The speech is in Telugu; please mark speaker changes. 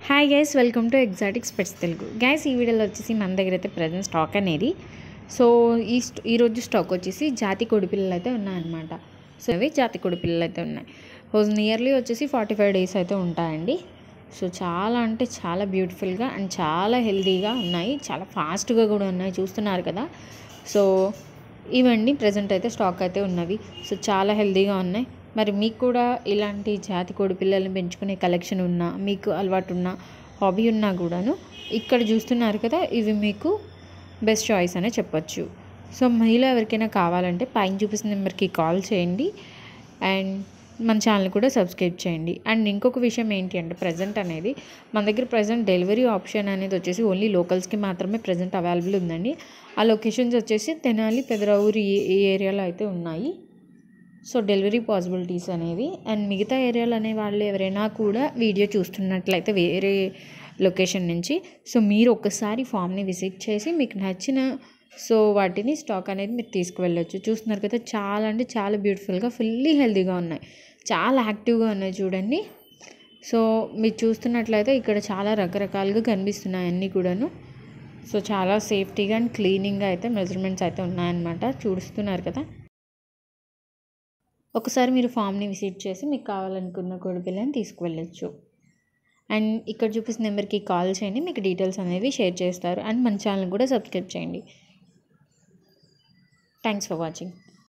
Speaker 1: Hi guys, welcome to exotic specs Telugu. Guys, ఈ వీడియోలో వచ్చేసి మన దగ్గర అయితే ప్రజెంట్ స్టాక్ అనేది ఈరోజు స్టాక్ వచ్చేసి జాతి కోడి పిల్లలు అయితే ఉన్నాయన్నమాట. సో అవి జాతి కోడి పిల్లలు అయితే ఉన్నాయి. నియర్లీ వచ్చేసి 45 డేస్ అయితే ఉంటాయండి. సో చాలా అంటే చాలా బ్యూటిఫుల్గా అండ్ చాలా హెల్తీగా ఉన్నాయి, చాలా ఫాస్ట్గా కూడా ఉన్నాయి, చూస్తున్నారు కదా. సో ఇవన్నీ ప్రజెంట్ అయితే స్టాక్ అయితే ఉన్నవి. సో చాలా హెల్తీగా ఉన్నాయి. మరి మీకు కూడా ఇలాంటి జాతి కోడి పిల్లల్ని పెంచుకునే కలెక్షన్ ఉన్నా, మీకు అలవాటు ఉన్న హాబీ ఉన్నా కూడాను ఇక్కడ చూస్తున్నారు కదా, ఇవి మీకు బెస్ట్ చాయిస్ అనే చెప్పొచ్చు. సో మీలో ఎవరికైనా కావాలంటే పైన చూపిస్తున్న నెంబర్కి కాల్ చేయండి అండ్ మన ఛానల్ కూడా సబ్స్క్రైబ్ చేయండి. అండ్ ఇంకొక విషయం ఏంటి అంటే, ప్రజెంట్ అనేది మన దగ్గర ప్రజెంట్ డెలివరీ ఆప్షన్ అనేది వచ్చేసి ఓన్లీ లోకల్స్కి మాత్రమే ప్రజెంట్ అవైలబుల్ ఉందండి. ఆ లొకేషన్స్ వచ్చేసి తెనాలి, పెదరావూరు ఈ ఏరియాలో అయితే ఉన్నాయి. సో డెలివరీ పాసిబిలిటీస్ అనేవి, అండ్ మిగతా ఏరియాలో అనే వాళ్ళు ఎవరైనా కూడా వీడియో చూస్తున్నట్లయితే వేరే లొకేషన్ నుంచి, సో మీరు ఒక్కసారి ఫామ్ని విజిట్ చేసి మీకు నచ్చిన వాటిని స్టాక్ అనేది మీరు తీసుకువెళ్ళొచ్చు. చూస్తున్నారు కదా, చాలా అంటే చాలా బ్యూటిఫుల్గా ఫుల్లీ హెల్తీగా ఉన్నాయి, చాలా యాక్టివ్గా ఉన్నాయి చూడండి. సో మీరు చూస్తున్నట్లయితే ఇక్కడ చాలా రకరకాలుగా కనిపిస్తున్నాయి అన్నీ కూడాను. సో చాలా సేఫ్టీగా అండ్ క్లీనింగ్గా అయితే మెజర్మెంట్స్ అయితే ఉన్నాయన్నమాట, చూస్తున్నారు కదా. ఒకసారి మీరు ఫామ్ని విజిట్ చేసి మీకు కావాలనుకున్న కోడి పిల్లని తీసుకువెళ్ళొచ్చు. అండ్ ఇక్కడ చూపిస్తున్న నెంబర్కి కాల్ చేయండి, మీకు డీటెయిల్స్ అనేవి షేర్ చేస్తారు. అండ్ మన ఛానల్ కూడా సబ్స్క్రైబ్ చేయండి. Thanks for watching.